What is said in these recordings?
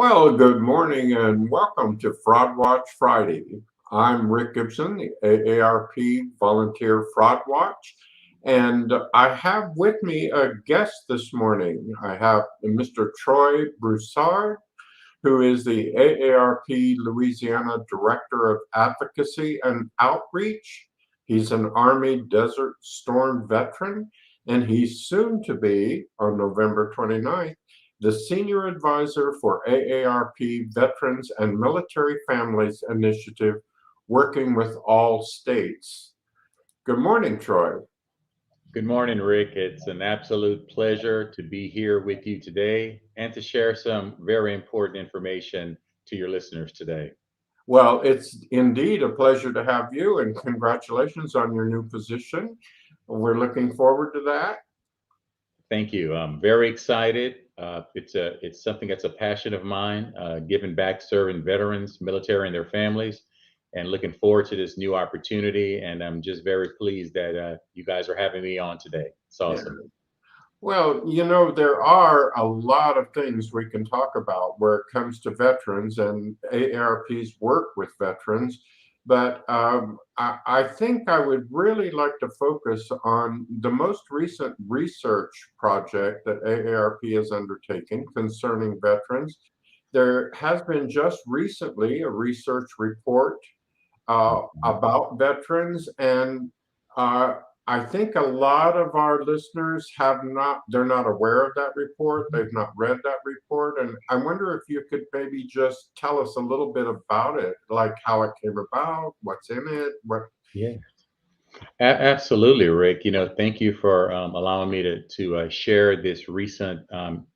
Well, good morning and welcome to Fraud Watch Friday. I'm Rick Gibson, the AARP Volunteer Fraud Watch, and I have with me a guest this morning. I have Mr. Troy Broussard, who is the AARP Louisiana Director of Advocacy and Outreach. He's an Army Desert Storm veteran, and he's soon to be, on November 29th, the Senior Advisor for AARP Veterans and Military Families Initiative, working with all states. Good morning, Troy. Good morning, Rick. It's an absolute pleasure to be here with you today and to share some very important information to your listeners today. Well, it's indeed a pleasure to have you, and congratulations on your new position. We're looking forward to that. Thank you. I'm very excited. It's something that's a passion of mine, giving back, serving veterans, military, and their families, and looking forward to this new opportunity. And I'm just very pleased that you guys are having me on today. It's Yeah. awesome. Well, there are a lot of things we can talk about where it comes to veterans and AARP's work with veterans. But I think I would really like to focus on the most recent research project that AARP has undertaken concerning veterans. There has been just recently a research report about veterans, and uh, I think a lot of our listeners they're not aware of that report. They've not read that report. And I wonder if you could maybe just tell us a little bit about it, like how it came about, what's in it, what. Yeah, absolutely, Rick. Thank you for allowing me to share this recent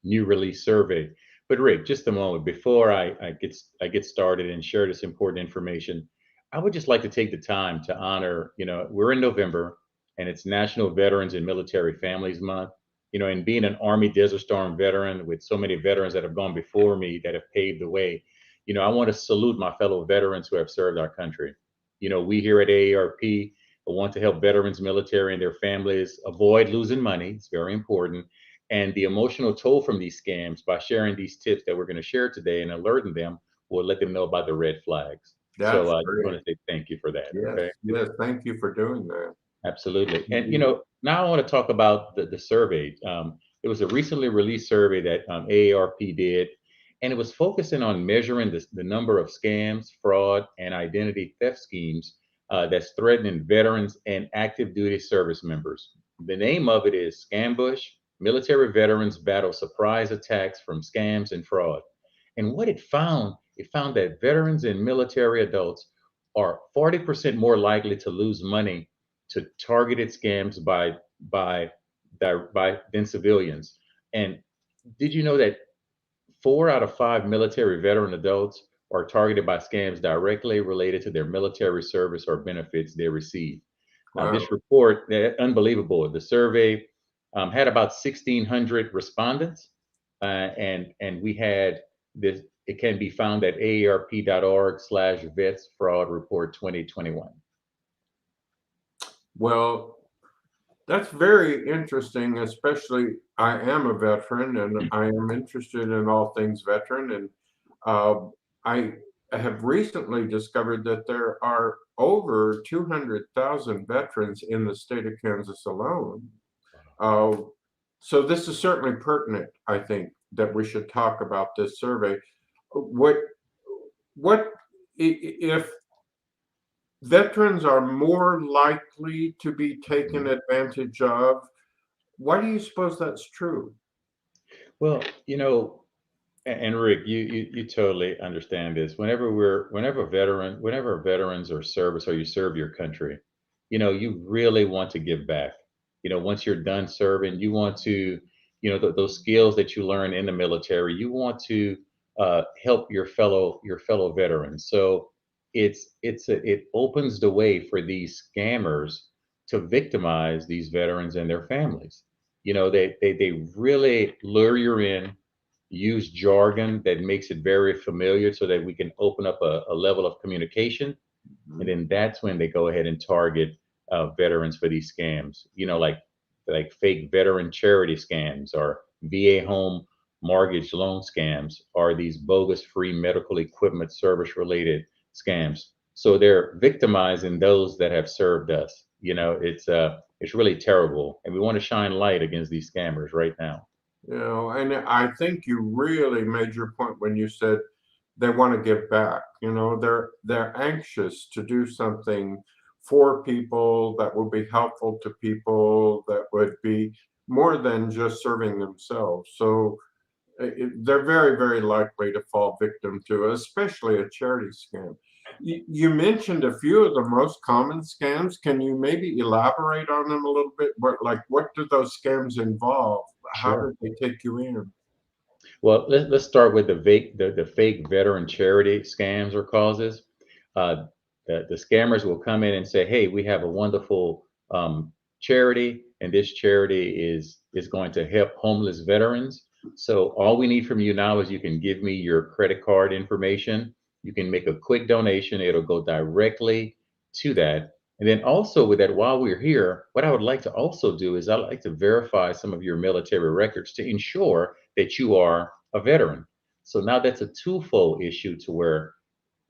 new release survey. But Rick, just a moment before I get started and share this important information, I would just like to take the time to honor. We're in November, and it's National Veterans and Military Families Month. And being an Army Desert Storm veteran with so many veterans that have gone before me that have paved the way, I want to salute my fellow veterans who have served our country. We here at AARP want to help veterans, military, and their families avoid losing money. It's very important. And the emotional toll from these scams by sharing these tips that we're going to share today and alerting them will let them know about the red flags. So That's I just want great. to say thank you for that. Yes, Okay. yes. Thank you for doing that. Absolutely. And, Mhm. now I want to talk about the survey. It was a recently released survey that AARP did, and it was focusing on measuring the number of scams, fraud, and identity theft schemes that's threatening veterans and active duty service members. The name of it is Scambush: Military Veterans Battle Surprise Attacks from Scams and Fraud. And what it found that veterans and military adults are 40% more likely to lose money to targeted scams by than civilians. And did you know that 4 out of 5 military veteran adults are targeted by scams directly related to their military service or benefits they receive? This Wow. report, unbelievable. The survey had about 1,600 respondents, and we had this. It can be found at aarp.org/vets fraud report 2021. Well, that's very interesting, especially I am a veteran and I am interested in all things veteran. And uh, I have recently discovered that there are over 200,000 veterans in the state of Kansas alone. Uh, so this is certainly pertinent, I think, that we should talk about this survey. What what if veterans are more likely to be taken advantage of? Why do you suppose that's true? Well, and Rick, you totally understand this. Whenever veterans or service or you serve your country, you really want to give back. Once you're done serving, you want to, those skills that you learn in the military, you want to help your fellow veterans. So it opens the way for these scammers to victimize these veterans and their families. They really lure you in, use jargon that makes it very familiar so that we can open up a level of communication. And then that's when they go ahead and target veterans for these scams, like fake veteran charity scams or VA home mortgage loan scams are these bogus free medical equipment service related scams. So they're victimizing those that have served us. It's really terrible, and we want to shine light against these scammers right now. And I think you really made your point when you said they want to give back. They're anxious to do something for people that will be helpful to people, that would be more than just serving themselves. So they're very, very likely to fall victim to, especially a charity scam. You mentioned a few of the most common scams. Can you maybe elaborate on them a little bit? What do those scams involve? How Sure. do they take you in? Well, let's start with the fake veteran charity scams or causes. Uh, the scammers will come in and say, "Hey, we have a wonderful charity, and this charity is going to help homeless veterans. So all we need from you now is you can give me your credit card information. You can make a quick donation. It'll go directly to that. And then also with that, while we're here, what I would like to also do is I'd like to verify some of your military records to ensure that you are a veteran. So now that's a twofold issue to where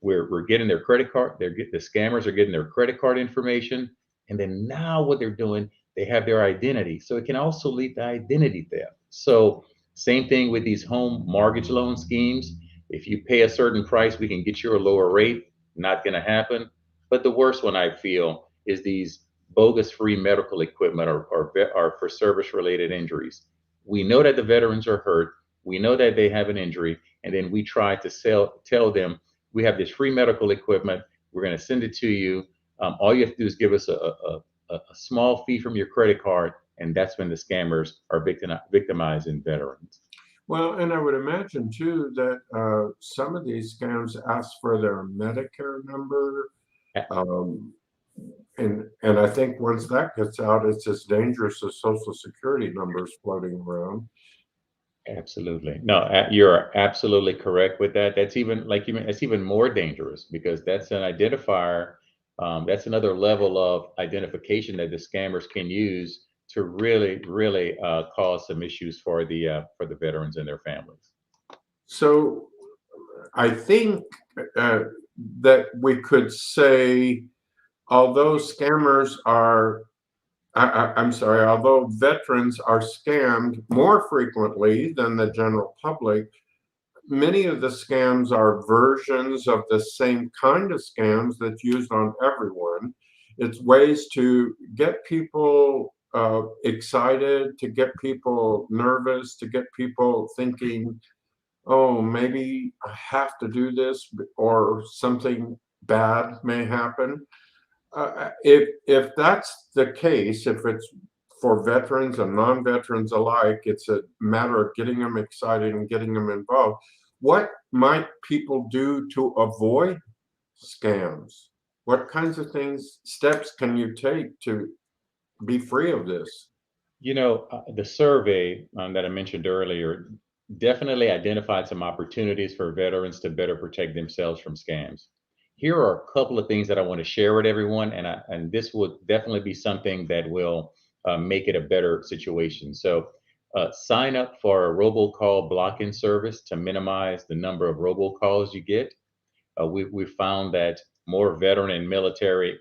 we're getting their credit card, the scammers are getting their credit card information, and then now what they're doing, they have their identity. So it can also lead to identity theft. So same thing with these home mortgage loan schemes. If you pay a certain price, we can get you a lower rate. Not going to happen. But the worst one I feel is these bogus free medical equipment or for service related injuries. We know that the veterans are hurt. We know that they have an injury, and then we try to tell them we have this free medical equipment. We're going to send it to you. All you have to do is give us a small fee from your credit card, and that's when the scammers are victimizing veterans. Well, and I would imagine too that some of these scams ask for their Medicare number. Um, and I think once that gets out, it's as dangerous as Social Security numbers floating around. Absolutely. No, you're absolutely correct with that. That's even like you mean, it's even more dangerous because that's an identifier. That's another level of identification that the scammers can use to really, really cause some issues for the veterans and their families. So I think uh, that we could say, although scammers are, I'm sorry, although veterans are scammed more frequently than the general public, many of the scams are versions of the same kind of scams that's used on everyone. It's ways to get people excited, to get people nervous, to get people thinking, oh, maybe I have to do this, or something bad may happen. If that's the case, if it's for veterans and non-veterans alike, it's a matter of getting them excited and getting them involved. What might people do to avoid scams? What kinds of steps can you take to be free of this? The survey that I mentioned earlier definitely identified some opportunities for veterans to better protect themselves from scams. Here are a couple of things that I want to share with everyone, and this will definitely be something that will make it a better situation. So, sign up for a robocall blocking service to minimize the number of robocalls you get. We found that more veteran and military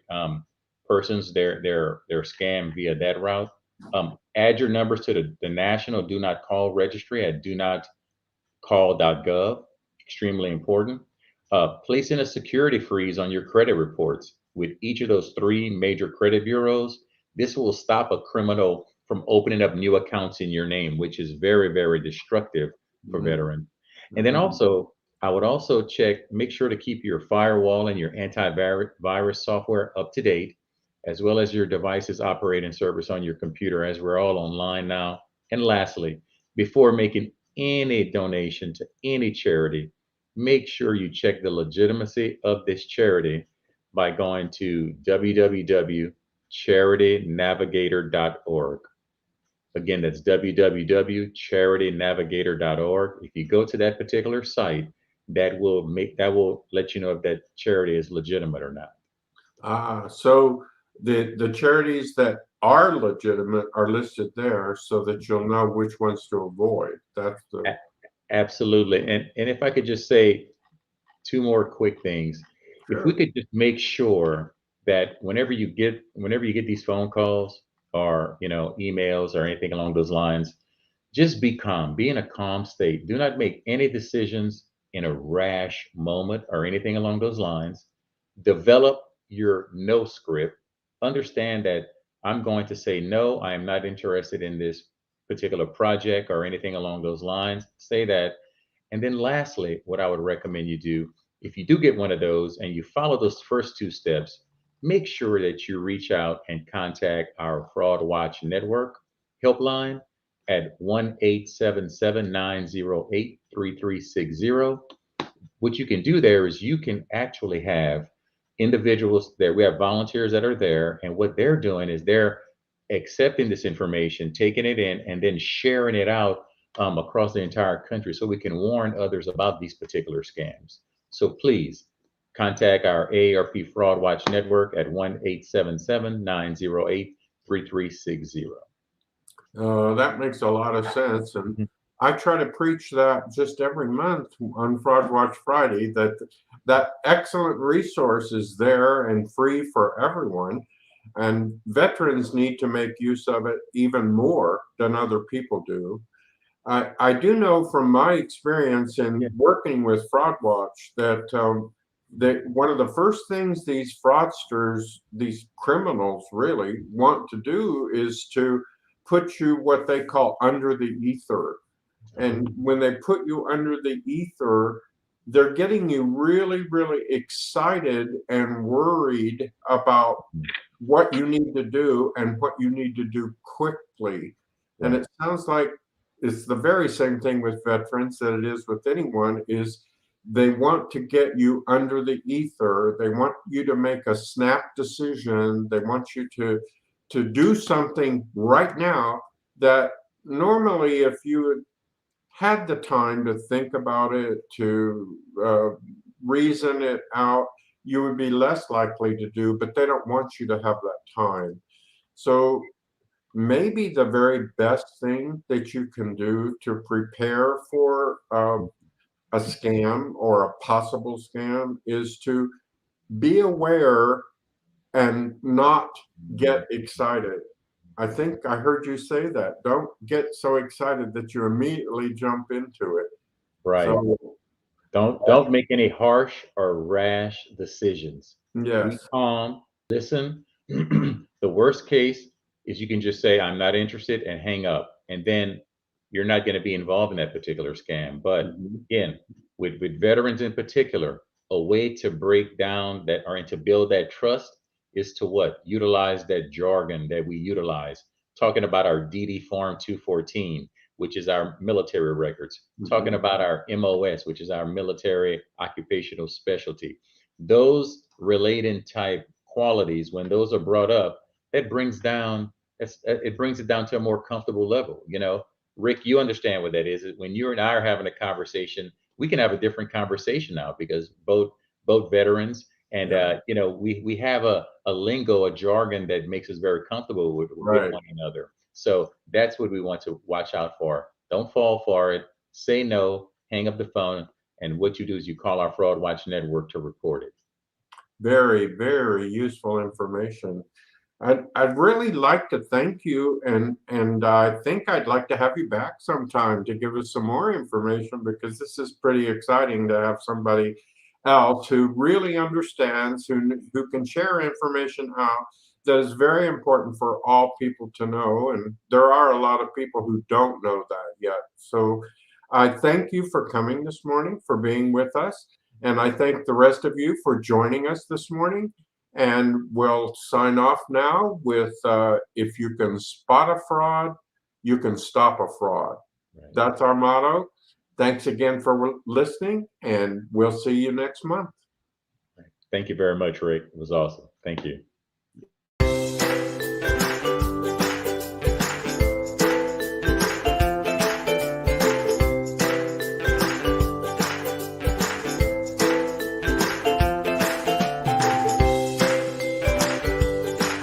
persons they're scammed via that route. Add your numbers to the national do not call registry at do not call.gov. Extremely important. Placing a security freeze on your credit reports with each of those three major credit bureaus. This will stop a criminal from opening up new accounts in your name, which is very, very destructive for Mhm, veterans. And then mhm. also, I would also make sure to keep your firewall and your antivirus software up to date, as well as your device's operating service on your computer, as we're all online now. And lastly, before making any donation to any charity, make sure you check the legitimacy of this charity by going to www.charitynavigator.org. Again, that's www.charitynavigator.org. If you go to that particular site, that will let you know if that charity is legitimate or not. So the charities that are legitimate are listed there so that you'll know which ones to avoid. That's the Absolutely. And if I could just say two more quick things. If we Sure. could just make sure that whenever you get these phone calls or emails or anything along those lines, just be calm. Be in a calm state. Do not make any decisions in a rash moment or anything along those lines. Develop your no script. Understand that I'm going to say no, I am not interested in this particular project or anything along those lines. Say that. And then lastly, what I would recommend you do, if you do get one of those and you follow those first two steps, make sure that you reach out and contact our Fraud Watch Network helpline at 1-877-908-3360. What you can do there is you can actually have individuals there. We have volunteers that are there, and what they're doing is they're accepting this information, taking it in, and then sharing it out across the entire country so we can warn others about these particular scams. So please contact our AARP Fraud Watch Network at 1-877-908-3360. That makes a lot of sense. And Mhm. I try to preach that just every month on Fraud Watch Friday, that that excellent resource is there and free for everyone. And veterans need to make use of it even more than other people do. I do know from my experience Yeah. in working with Fraud Watch that one of the first things these fraudsters, these criminals really want to do is to put you what they call under the ether. And when they put you under the ether, they're getting you really, really excited and worried about what you need to do and what you need to do quickly. And Right. it sounds like it's the very same thing with veterans that it is with anyone, is they want to get you under the ether. They want you to make a snap decision. They want you to do something right now that normally if you had the time to think about it, to reason it out, you would be less likely to do, but they don't want you to have that time. So maybe the very best thing that you can do to prepare for a scam or a possible scam is to be aware and not get excited. I think I heard you say that. Don't get so excited that you immediately jump into it. Right. So, Don't make any harsh or rash decisions. Be yes, calm, listen. The worst case is you can just say, I'm not interested and hang up. And then you're not going to be involved in that particular scam. But mhm, again, with veterans in particular, a way to break down that or and to build that trust is to what? Utilize that jargon that we utilize, talking about our DD Form 214, which is our military records, talking mhm. about our MOS, which is our military occupational specialty. Those relating type qualities, when those are brought up, that brings down it brings it down to a more comfortable level. Rick, you understand what that is. When you and I are having a conversation, we can have a different conversation now because both veterans and Yeah, we have a lingo, a jargon that makes us very comfortable with right. one another. So that's what we want to watch out for. Don't fall for it. Say no, hang up the phone, and what you do is you call our Fraud Watch Network to report it. Very, very useful information. I'd really like to thank you, and I think I'd like to have you back sometime to give us some more information because this is pretty exciting to have somebody else who really understands, who can share information out that is very important for all people to know. And there are a lot of people who don't know that yet. So I thank you for coming this morning, for being with us, and I thank the rest of you for joining us this morning. And we'll sign off now with if you can spot a fraud, you can stop a fraud. Right. That's our motto. Thanks again for listening, and we'll see you next month. Right. Thank you very much, Rick. It was awesome. Thank you.